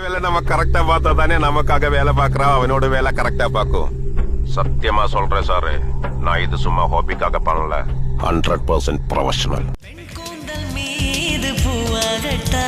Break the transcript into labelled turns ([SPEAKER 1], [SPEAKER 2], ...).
[SPEAKER 1] வேலை நம்ம கரெக்டா பார்த்தா தானே நமக்காக வேலை பாக்குறான், அவனோட வேலை கரெக்டா பாக்கும். சத்தியமா சொல்றேன் சாரு, நான் இது சும்மா ஹாபிக்காக பண்ணல, 100% ப்ரொஃபஷனல்.
[SPEAKER 2] மீது பூவாகட்டா